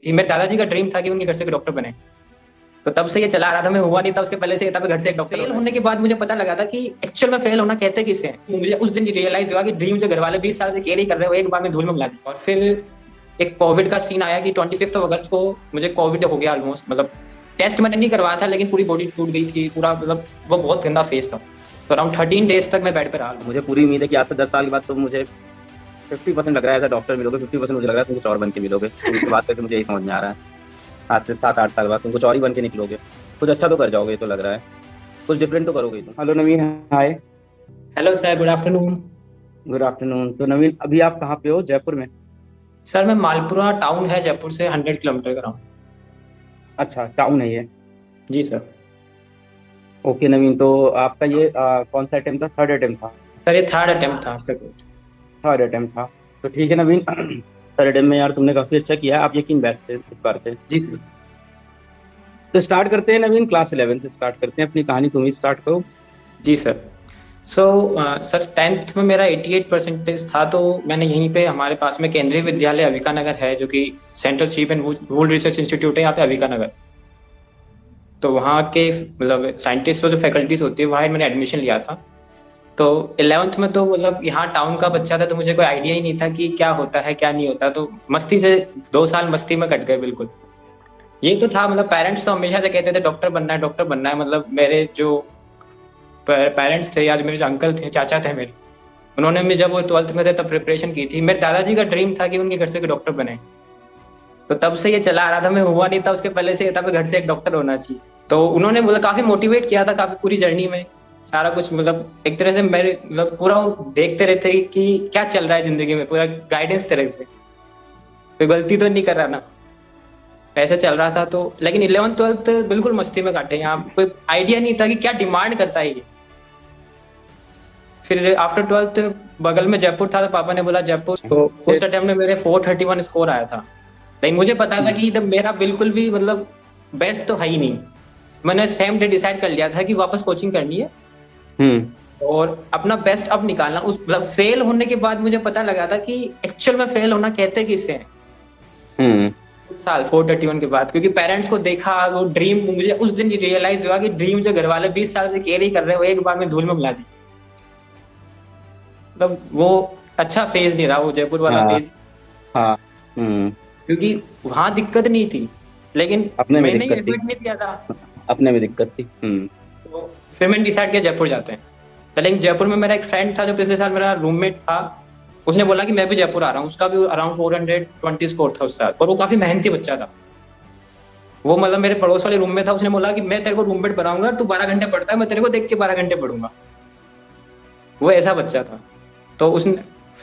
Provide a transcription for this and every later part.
कि मेरे दादाजी का ड्रीम था कि उनके घर से डॉक्टर बने। तो तब से ये चला आ रहा था, मैं हुआ नहीं था उसके पहले से, था घर से एक डॉक्टर। फेल होने के बाद मुझे पता लगा था कि एक्चुअल में फेल होना कहते किसे हैं। मुझे उस दिन रियलाइज हुआ कि ड्रीम जो घर वाले 20 साल से कैरी कर रहे हो एक बार में धूल में मिला दी। और फिर एक कोविड का सीन आया कि 25 अगस्त को मुझे कोविड हो गया ऑलमोस्ट। मतलब टेस्ट मैंने नहीं करवाया था लेकिन पूरी बॉडी टूट गई थी पूरा, मतलब वो बहुत गंदा फेस था। तो अराउंड 13 डेज तक मैं बेड पर रहा। मुझे पूरी उम्मीद है कि आज से 10 साल के बाद तुम मुझे 50% लग रहा है ऐसा डॉक्टर मिलोगे, 50% मुझे लग रहा है तुम कुछ और बन के मिलोगे। तुमसे बात करके मुझे यही समझ में आ रहा है, आज से 7-8 साल बाद तुम कुछ और ही बन के निकलोगे। कुछ अच्छा तो कर जाओगे, ये तो लग रहा है, कुछ डिफरेंट तो करोगे तुम। Hello Naveen, hi. Hello sir, good afternoon. Good afternoon. तो नवीन, अभी आप कहाँ पे हो? जयपुर में? सर मैं मालपुरा टाउन है जयपुर से 100 किलोमीटर का हूँ। अच्छा, टाउन है ये। जी सर। ओके नवीन, तो आपका ये कौन सा अटेम्प्ट था? थर्ड अटेम्प्ट था? सर ये थर्ड अटेम्प्ट था आफ्टर कोविड। थर्ड अटेम्प्ट था। तो ठीक है नवीन, थर्ड अटेम्प्ट में यार तुमने काफी अच्छा किया है, आप यकीन बैठ से इस बार से। जी सर। तो स्टार्ट करते हैं नवीन, क्लास 11 से स्टार्ट करते हैं, अपनी कहानी तुम ही स्टार्ट करो। जी सर। सो सर 10th में मेरा 88 परसेंटेज था। तो मैंने यहीं पे हमारे पास में केंद्रीय विद्यालय अविका नगर है जो कि central sheep and wool research institute है यहाँ पे अविका नगर। तो वहाँ के मतलब साइंटिस्ट जो फैकल्टीज होती है वहाँ मैंने एडमिशन लिया था। तो 11th में तो मतलब यहाँ टाउन का बच्चा था तो मुझे कोई आइडिया ही नहीं था कि क्या होता है क्या नहीं होता। तो मस्ती से 2 साल मस्ती में कट गए बिल्कुल। ये तो था, मतलब पेरेंट्स तो हमेशा से कहते थे डॉक्टर बनना है डॉक्टर बनना है। मतलब मेरे जो पेरेंट्स थे या जो मेरे जो अंकल थे चाचा थे मेरे, उन्होंने भी जब वो 12th में थे तब प्रिपरेशन की थी। मेरे दादाजी का ड्रीम था कि उनके घर से डॉक्टर बने। तो तब से ये चला आ रहा था, मैं हुआ नहीं था उसके पहले से, था घर से एक डॉक्टर होना चाहिए। तो उन्होंने मतलब काफी मोटिवेट किया था काफी पूरी जर्नी में सारा कुछ। मतलब एक तरह से मेरे मतलब पूरा वो देखते रहते कि क्या चल रहा है जिंदगी में, पूरा गाइडेंस तरह से कोई गलती तो नहीं कर रहा ना, ऐसे चल रहा था। तो लेकिन 11th 12th बिल्कुल मस्ती में काटे। यहाँ कोई आइडिया नहीं था कि क्या डिमांड करता है ये। फिर आफ्टर 12th बगल में जयपुर था तो पापा ने बोला जयपुर। तो उस टाइम में मेरे 431 स्कोर आया था। लेकिन मुझे पता था कि जब मेरा बिल्कुल भी मतलब बेस्ट तो है ही नहीं। मैंने सेम डे डिसाइड कर लिया था कि वापस कोचिंग करनी है और अपना बेस्ट अब निकालना। उस मतलब फेल होने के बाद मुझे पता लगा था कि एक्चुअल में फेल होना कहते किसे हैं। उस साल 431 के बाद, क्योंकि पेरेंट्स को देखा वो ड्रीम, मुझे उस दिन रियलाइज हुआ कि ड्रीम जो घर वाले 20 साल से कैरी कर रहे हो एक बार में धूल में मिला दी। मतलब वो अच्छा फेज नहीं रहा वो जयपुर वाला हाँ। फेज। हाँ। क्योंकि वहां दिक्कत नहीं थी लेकिन अपने में मैंने ही दिक्कत थी। एफर्ट नहीं दिया था। अपने में दिक्कत थी। तो फिर मैंने डिसाइड किया जयपुर जाते हैं। तो लेकिन जयपुर में मेरा एक फ्रेंड था जो पिछले साल मेरा रूममेट था। उसने बोला कि मैं भी जयपुर आ रहा हूँ। उसका भी अराउंड 420 स्कोर था उस साल और वो काफी मेहनती बच्चा था। वो मतलब मेरे पड़ोस वाले रूम में था। उसने बोला कि मैं तेरे को रूममेट बनाऊंगा, तू 12 घंटे पढ़ता है, मैं तेरे को देख के 12 घंटे पढ़ूंगा। वो ऐसा बच्चा था। तो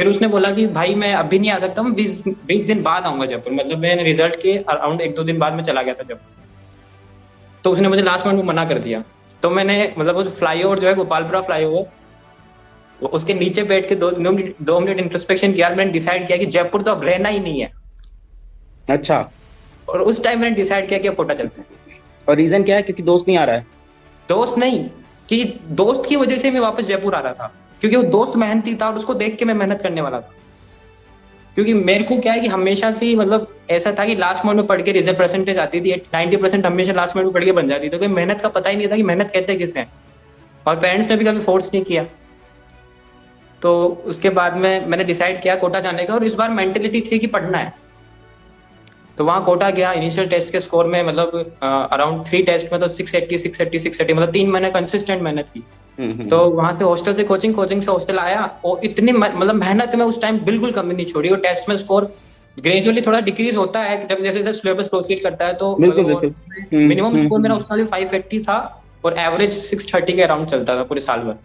उसने बोला कि भाई मैं अभी नहीं आ सकता, मैं 20 दिन बाद आऊंगा जयपुर। मतलब मैंने रिजल्ट के अराउंड 1-2 दिन बाद में चला गया था जयपुर। तो उसने मुझे लास्ट मिनट में मना कर दिया। तो मैंने मतलब वो फ्लाईओवर जो है गोपालपुरा फ्लाईओवर, वो उसके नीचे बैठ के 2 मिनट इंट्रोस्पेक्शन किया। मैंने डिसाइड किया कि जयपुर तो अब रहना ही नहीं है। अच्छा। और उस टाइम मैंने डिसाइड किया कि अब कोटा चलते हैं। और रीजन क्या है? क्योंकि दोस्त नहीं आ रहा है? दोस्त नहीं, कि दोस्त की वजह से मैं वापस जयपुर आ रहा था। क्योंकि वो दोस्त मेहनती था और उसको देख के मैं मेहनत करने वाला था। क्योंकि मेरे को क्या है कि हमेशा से ही मतलब ऐसा था कि लास्ट मिनट में पढ़ के रिजल्ट परसेंटेज आती थी 90% हमेशा लास्ट मिनट में पढ़ के बन जाती थी। तो मेहनत का पता ही नहीं था कि मेहनत कहते किसे हैं। और पेरेंट्स ने भी कभी फोर्स नहीं किया। तो उसके बाद में मैंने डिसाइड किया कोटा जाने का। और इस बार मेंटेलिटी थी कि पढ़ना है। तो वहाँ कोटा गया। इनिशियल टेस्ट के स्कोर में मतलब अराउंड 3 टेस्ट में तो 680 680 680, मतलब 3 महीने कंसिस्टेंट मेहनत की। तो वहां से हॉस्टल से कोचिंग से हॉस्टल आया और इतनी मतलब मेहनत में उस टाइम बिल्कुल कमी नहीं छोड़ी। और टेस्ट में स्कोर ग्रेजुअली थोड़ा डिक्रीज होता है जब जैसे जैसे सिलेबस प्रोसीड करता है। तो बिल्कुल बिल्कुल। मिनिमम स्कोर मेरा उस साल 580 था और एवरेज 630 के अराउंड चलता था पूरे साल भर।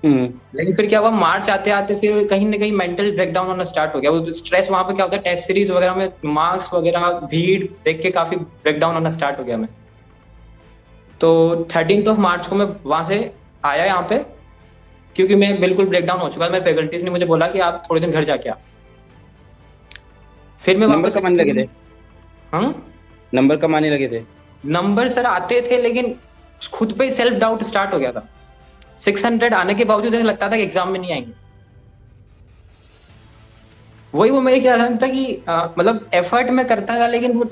लेकिन फिर क्या हुआ, मार्च आते आते फिर कहीं ना कहीं मेंटल ब्रेकडाउन होना स्टार्ट हो गया। वो स्ट्रेस वहां पे क्या होता है, टेस्ट सीरीज वगैरह में मार्क्स वगैरह भीड़ देख के काफी ब्रेकडाउन होना स्टार्ट हो गया मैं। तो 13 मार्च को मैं वहां से आया यहाँ पे, क्योंकि मैं बिल्कुल ब्रेकडाउन हो चुका था। मेरे फैकल्टीज ने मुझे बोला कि आप थोड़े दिन घर जाके आ। फिर मैं नंबर वापस कब आने लगे थे? हाँ, नंबर कब आने लगे थे? नंबर सर आते थे लेकिन खुद पे सेल्फ डाउट स्टार्ट हो गया था। 600 आने के बावजूद ऐसा लगता था कि एग्जाम में नहीं आएंगे। वही वो मेरे क्या था कि मतलब एफर्ट में करता था लेकिन वो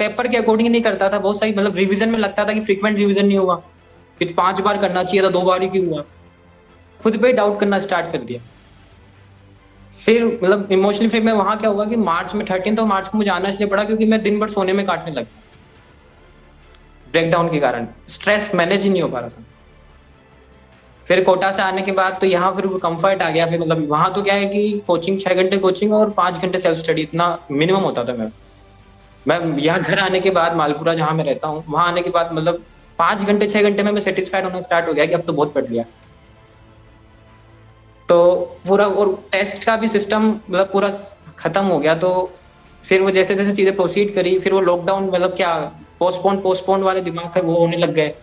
पेपर के अकॉर्डिंग नहीं करता था, बहुत सारी मतलब रिवीजन में लगता था कि फ्रीक्वेंट रिवीजन नहीं हुआ, फिर 5 बार करना चाहिए था, 2 बार ही क्यों हुआ, खुद पे डाउट करना स्टार्ट कर दिया। फिर मतलब इमोशनली फिर मैं वहां क्या हुआ कि मार्च में 13 मार्च को मुझे आना इसलिए पड़ा क्योंकि मैं दिन भर सोने में काटने लगा, ब्रेकडाउन के कारण स्ट्रेस मैनेज ही नहीं हो पा रहा था। फिर कोटा से आने के बाद तो यहाँ फिर कंफर्ट आ गया, फिर मतलब वहां तो क्या है कि कोचिंग 6 घंटे कोचिंग और 5 घंटे सेल्फ स्टडी, इतना मिनिमम होता था मेरा। मैं यहाँ घर आने के बाद मालपुरा जहाँ मैं रहता हूँ वहां आने के बाद मतलब 5 घंटे 6 घंटे में मैं सेटिस्फाइड होना स्टार्ट हो गया कि अब तो बहुत पढ़ लिया। तो पूरा और टेस्ट का भी सिस्टम मतलब पूरा खत्म हो गया। तो फिर वो जैसे जैसे चीजें प्रोसीड करी, फिर वो लॉकडाउन मतलब क्या पोस्टपोन वाले दिमाग का वो होने लग गए,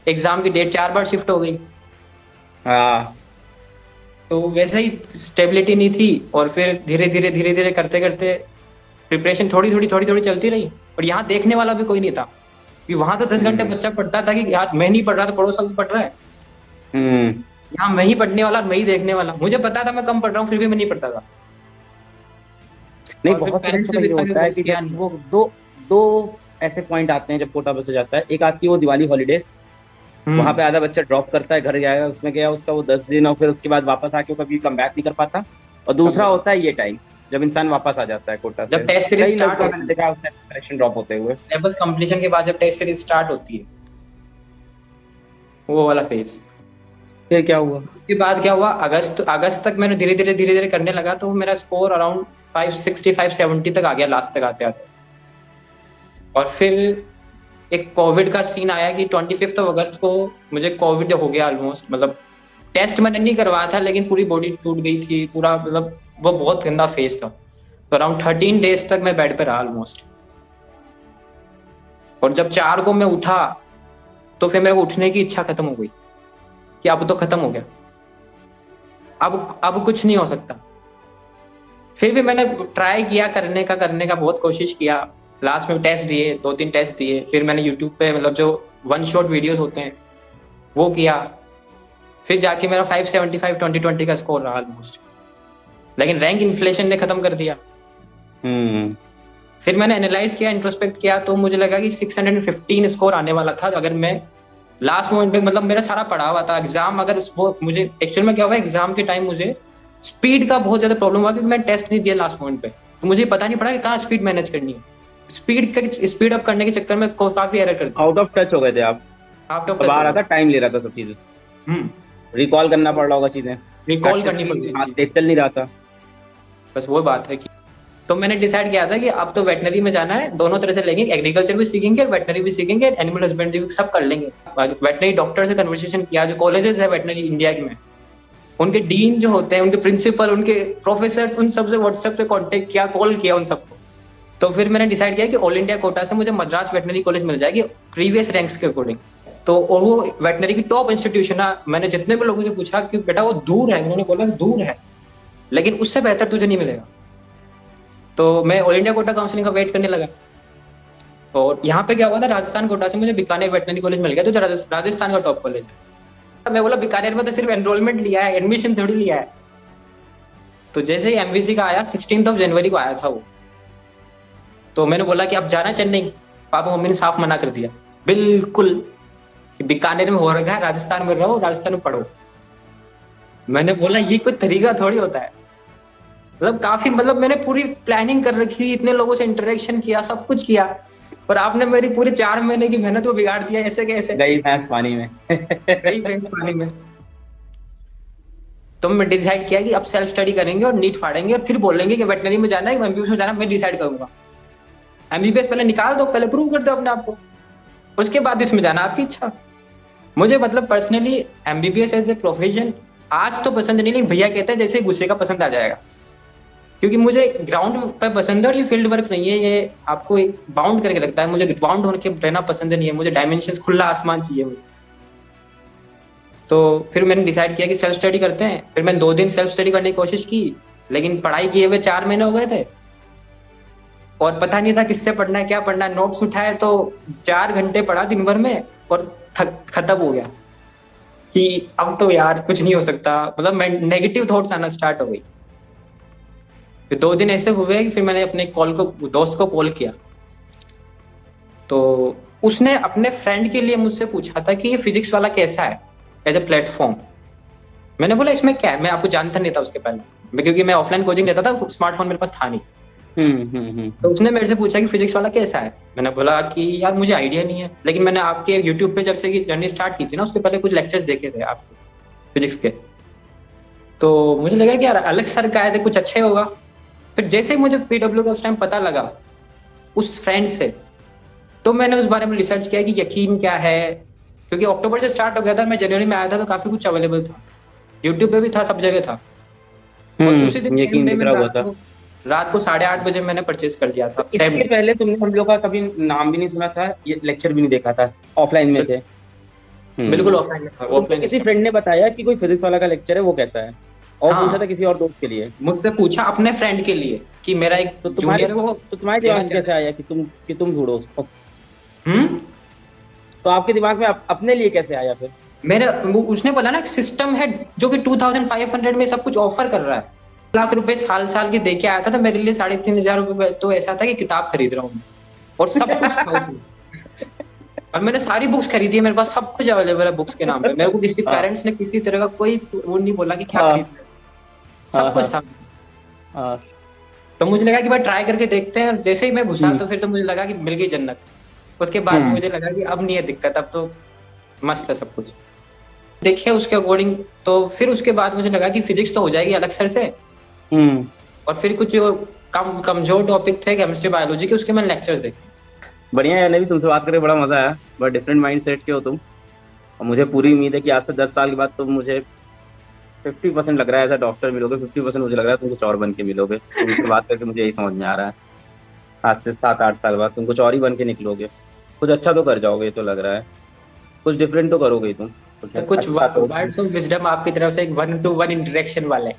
एग्जाम की डेट 4 बार शिफ्ट हो गई। हाँ तो वैसे ही स्टेबिलिटी नहीं थी, और फिर धीरे धीरे करते करते प्रिपरेशन थोड़ी थोड़ी चलती रही। और यहाँ देखने वाला भी कोई नहीं था कि वहां तो 10 घंटे बच्चा पढ़ता था कि यार मैं नहीं पढ़ रहा तो पड़ोस वाला पढ़ रहा है, हम्म यहाँ मैं ही पढ़ने वाला, मैं ही देखने वाला। मुझे पता था मैं कम पढ़ रहा हूँ फिर भी मैं नहीं पढ़ता था। नहीं, और फिर बहुत सारे पेरेंट्स को ने तो भी ये इतना होता है फोर्स कि किया जब नहीं। वो दो दो ऐसे पॉइंट आते हैं जब कोटा बस जाता है। एक आती है वो दिवाली हॉलीडेज, वहां पे आधा बच्चा ड्रॉप करता है, घर जाएगा, उसमें गया उसका वो 10 दिन, और फिर उसके बाद वापस आके वो कभी कम बैक नहीं कर पाता। और दूसरा होता है ये टाइम जब इंसान वापस आ जाता है कोटा से। जब टेस्ट सीरीज कई लोग स्टार्ट का मैंने होती है, देखा उसने करेक्शन ड्रॉप होते हुए। सिलेबस कंप्लीशन के बाद जब टेस्ट सीरीज स्टार्ट होती है, वो वाला फेज। फिर क्या हुआ? उसके बाद क्या हुआ, अगस्त अगस्त तक मैंने धीरे धीरे करने लगा, तो मेरा स्कोर अराउंड 560 570 तक आ गया लास्ट तक आते आते। और फिर एक कोविड का सीन आया कि 25 अगस्त को मुझे कोविड हो गया ऑलमोस्ट। मतलब टेस्ट मैंने नहीं करवाया था लेकिन पूरी बॉडी टूट गई थी पूरा, मतलब वो बहुत गंदा फेज था। तो अराउंड 13 डेज तक मैं बेड पे रहा ऑलमोस्ट। और जब 4 को मैं उठा तो फिर मेरे को उठने की इच्छा खत्म हो गई कि अब तो खत्म हो गया, अब कुछ नहीं हो सकता। फिर भी मैंने ट्राई किया करने का बहुत कोशिश किया। लास्ट में टेस्ट दिए, 2-3 टेस्ट दिए, फिर मैंने यूट्यूब पे मतलब जो वन शॉट वीडियोस होते हैं वो किया। फिर जाके मेरा 575 2020 का स्कोर रहा ऑलमोस्ट, लेकिन रैंक इन्फ्लेशन ने खत्म कर दिया। हम्म फिर मैंने एनालाइज किया, इंट्रोस्पेक्ट किया, तो मुझे लगा कि 615 स्कोर आने वाला था अगर मैं लास्ट मोमेंट पे, मतलब मेरा सारा पड़ा हुआ था एग्जाम। अगर वो मुझे एक्चुअल में क्या हुआ, एग्जाम के टाइम मुझे स्पीड का बहुत ज्यादा प्रॉब्लम हुआ क्योंकि मैं टेस्ट नहीं दिया लास्ट मोमेंट पे, तो मुझे पता नहीं पड़ा कि कहाँ स्पीड मैनेज करनी है। स्पीड अप करने के चक्कर में काफी एरर कर दिया, आउट ऑफ टच हो गए थे आप। आउट ऑफ अब टच आ हो रहा था, गया। टाइम ले रहा था सब चीजें, रिकॉल करना पड़ रहा होगा चीजें, रिकॉल करनी पड़ हाथ गई, तेज चल नहीं रहा था। बस वो बात है कि तो मैंने डिसाइड किया था कि अब तो वेटनरी में जाना है, दोनों तरह से लेंगे, एग्रीकल्चर भी सीखेंगे और वेटनरी भी सीखेंगे, एनिमल हस्बेंड्री भी सब कर लेंगे। वेटनरी डॉक्टर से कन्वर्सेशन किया, जो कॉलेजेस है वेटनरी इंडिया में, उनके डीन जो होते हैं, उनके प्रिंसिपल, उनके प्रोफेसर, उन सबसे व्हाट्सएप पे कांटेक्ट किया, कॉल किया उन सबको। तो फिर मैंने डिसाइड किया कि ऑल इंडिया कोटा से मुझे मद्रास वेटनरी कॉलेज मिल जाएगी प्रीवियस रैंक्स के अकॉर्डिंग। तो और वो वेटनरी की टॉप इंस्टीट्यूशन है। मैंने जितने भी लोगों से पूछा कि बेटा वो दूर है, उन्होंने बोला कि दूर है लेकिन उससे बेहतर तुझे नहीं मिलेगा। तो मैं ऑल इंडिया कोटा काउंसलिंग का वेट करने लगा। और यहाँ पे क्या हुआ था, राजस्थान कोटा से मुझे बीकानेर वेटनरी कॉलेज मिल गया, तो राजस्थान का टॉप कॉलेज है। मैं बोला बीकानेर में तो सिर्फ एनरोलमेंट लिया है, एडमिशन थोड़ी लिया है। तो जैसे ही एमवीसी का आया 16 जनवरी को आया था वो, तो मैंने बोला कि अब जाना चेन्नई। पापा मम्मी ने साफ मना कर दिया, बिल्कुल, कि बीकानेर में हो रखा है, राजस्थान में रहो, राजस्थान में पढ़ो। मैंने बोला ये कोई तरीका थोड़ी होता है। मतलब काफी, मतलब मैंने पूरी प्लानिंग कर रखी, इतने लोगों से इंटरेक्शन किया, सब कुछ किया, पर आपने मेरी पूरी 4 महीने की मेहनत को बिगाड़ दिया, ऐसे कैसे? गई भैंस पानी में। गई भैंस पानी में। तो मैं डिसाइड किया कि अब सेल्फ स्टडी करेंगे और नीट फाड़ेंगे और फिर बोलेंगे कि वेटनरी में जाना है कि एमबीबीएस में जाना है, मैं डिसाइड करूंगा। एमबीबीएस पहले निकाल दो, पहले प्रूव कर दो अपने आप को, उसके बाद इसमें जाना आपकी इच्छा। मुझे मतलब personally MBBS as a profession आज तो पसंद नहीं, लेकिन भैया कहते हैं जैसे गुस्से का पसंद आ जाएगा, क्योंकि मुझे ग्राउंड पे पसंद है और ये फील्ड वर्क नहीं है, ये आपको एक बाउंड करके लगता है। मुझे बाउंड होकर रहना पसंद नहीं है, मुझे डायमेंशन, खुला आसमान चाहिए मुझे। तो फिर मैंने डिसाइड किया कि सेल्फ स्टडी करते हैं। फिर मैंने 2 दिन सेल्फ स्टडी करने की कोशिश की, लेकिन पढ़ाई किए हुए 4 महीने हो गए थे और पता नहीं था किससे पढ़ना है, क्या पढ़ना है। नोट्स उठाए तो 4 घंटे पढ़ा दिन भर में और खत्म हो गया कि अब तो यार कुछ नहीं हो सकता। मतलब मैं नेगेटिव थॉट्स आना स्टार्ट हो गई। फिर 2 दिन ऐसे हुए कि फिर मैंने अपने दोस्त को कॉल किया तो उसने अपने फ्रेंड के लिए मुझसे पूछा था कि ये फिजिक्स वाला कैसा है एज ए प्लेटफॉर्म। मैंने बोला इसमें क्या है, मैं आपको जानता नहीं था उसके पहले, क्योंकि मैं ऑफलाइन कोचिंग लेता था, स्मार्टफोन मेरे पास था नहीं। तो उसने मेरे से पूछा कि फिजिक्स वाला कैसा है। मैंने बोला कि यार मुझे आइडिया नहीं है, लेकिन मैंने आपके यूट्यूब पे जब से जर्नी स्टार्ट की थी ना, उसके पहले कुछ लेक्चर्स देखे थे आपके फिजिक्स के, तो मुझे लगा कि यार अलग सर का है, कुछ अच्छा ही होगा। फिर जैसे ही मुझे पीडब्ल्यू का उस टाइम पता लगा उस फ्रेंड से, तो मैंने उस बारे में रिसर्च किया कि यकीन क्या है, क्योंकि अक्टूबर से स्टार्ट हो गया था, मैं जनवरी में आया था, तो काफी कुछ अवेलेबल था, यूट्यूब पे भी था, सब जगह था। और उसी दिन सेम यकीन डे दिख मैंने रहा हुआ था। रात को 8:30 बजे मैंने परचेज कर लिया था, तो सेम इसके डे। पहले तुमने हम लोग का कभी नाम भी नहीं सुना था, ये लेक्चर भी नहीं देखा था, ऑफलाइन में थे। बिल्कुल ऑफलाइन में था, तुमको ऑफलाइन किसी सिस्टम। फ्रेंड ने बताया कि कोई फिजिक्स वाला का लेक्चर है, वो कैसा है, और पूछा था हाँ, किसी और दोस्त के लिए? मुझसे पूछा अपने फ्रेंड के लिए कि मेरा एक तो तुम्हारे जूनियर है, वो तो तुम्हारे दिमाग लेना में चाह कैसे रहा है। आया कि तुम ढूंढो उसको? हम्म। तो आपके दिमाग में अपने लिए कैसे आया फिर? उसने बोला ना, एक सिस्टम है जो कि 2500 में सब कुछ ऑफर कर रहा है, लाख रुपए साल साल के दे के आया था, तो मेरे लिए 3500 रुपए तो ऐसा था कि किताब खरीद रहा हूँ मैं। और सब कुछ था उसमें, और मैंने सारी बुक्स खरीदी है, मेरे पास सब कुछ अवेलेबल है बुक्स के नाम पे, मेरे को किसी हाँ पेरेंट्स ने किसी तरह का कोई वो नहीं बोला कि क्या हाँ खरीदना है, हाँ सब हाँ कुछ था। हाँ। तो मुझे लगा कि भाई ट्राई करके देखते हैं, और जैसे ही मैं घुसा हम्म तो फिर तो मुझे लगा कि मिल गई जन्नत। उसके बाद हम्म मुझे लगा कि अब नहीं है दिक्कत, अब तो मस्त है सब कुछ। देखिए उसके अकॉर्डिंग, तो फिर उसके बाद मुझे लगा कि फिजिक्स तो हो जाएगी अलग सर से, हम्म। और फिर कुछ जो कमजोर टॉपिक थे केमिस्ट्री बायोलॉजी के, उसके मैंने लेक्चर्स देखे। बढ़िया है नवी, तुमसे बात करके बड़ा मजा आया, बड़ा डिफरेंट माइंड सेट के हो तुम। और मुझे पूरी उम्मीद है कि आज से 10 साल के बाद तुम मुझे 50% लग रहा है ऐसा डॉक्टर मिलोगे, 50% मुझे लग रहा है तुम कुछ और बन के मिलोगे। तुमसे बात करके मुझे यही समझ में आ रहा है, आज से 7-8 साल बाद तुम कुछ और ही बन के निकलोगे। कुछ अच्छा तो कर जाओगे, ये तो लग रहा है, कुछ डिफरेंट तो करोगे ही तुम, कुछ कुछ अच्छा तो। वर्ड्स ऑफ विजडम आपकी तरफ से, एक 1-to-1 इंटरेक्शन वाले,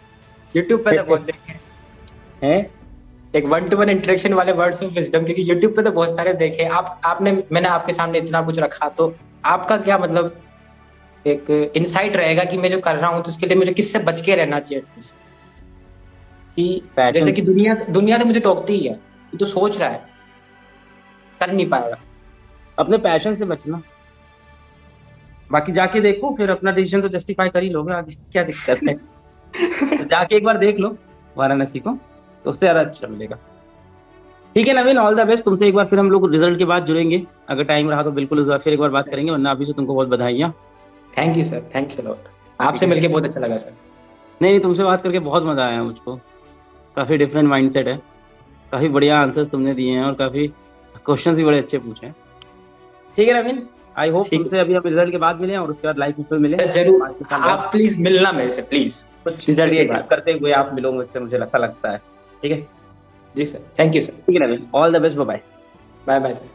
यूट्यूब पे तो बहुत देखे हैं। एक 1-to-1 इंटरेक्शन वाले वर्ड्स ऑफ विजडम, क्योंकि यूट्यूब पे तो बहुत सारे देखे। आपने मैंने आपके सामने इतना कुछ रखा, तो आपका क्या मतलब एक इनसाइट रहेगा कि मैं जो कर रहा हूँ तो उसके लिए मुझे किससे बच के रहना चाहिए एटलीस्ट। कि जैसे पैशन, कि दुनिया दुनिया तो मुझे टोकती ही है कि तू सोच रहा है, कर नहीं पाएगा। अपने पैशन से बचना, बाकी जाके देखो फिर अपना डिसीजन तो जस्टिफाई कर ही लोगे, आगे क्या दिक्कत है। तो जाके एक बार देख लो वाराणसी को, तो उससे ज्यादा अच्छा मिलेगा। ठीक है नवीन, ऑल द बेस्ट। तुमसे एक बार फिर हम लोग रिजल्ट के बाद जुड़ेंगे, अगर टाइम रहा तो बिल्कुल उस बार फिर एक बार बात करेंगे, वरना अभी से तुमको बहुत बधाइयाँ। Thank you sir, thanks a lot. ठीक आपसे है। मिलके बहुत अच्छा लगा सर। नहीं नहीं, तुमसे बात करके बहुत मजा आया मुझको, काफी डिफरेंट माइंडसेट है, काफी बढ़िया आंसर्स तुमने दिए हैं, और काफी क्वेश्चंस भी बड़े अच्छे पूछे हैं। ठीक है नवीन, आई होप ठीक है तुमसे अभी हम रिजल्ट के बाद मिले और उसके बाद लाइफ में फिर मिले सर, जरूर। 5 साल बाद। आप प्लीज मिलना मेरे से, प्लीज, कुछ रिजल्ट के क्रिएटिव बाद। करते हुए आप मिलो मुझसे, मुझे अच्छा लगता है। ठीक है। जी सर, थैंक यू सर। ठीक है Naveen, all the best, bye. Bye bye sir.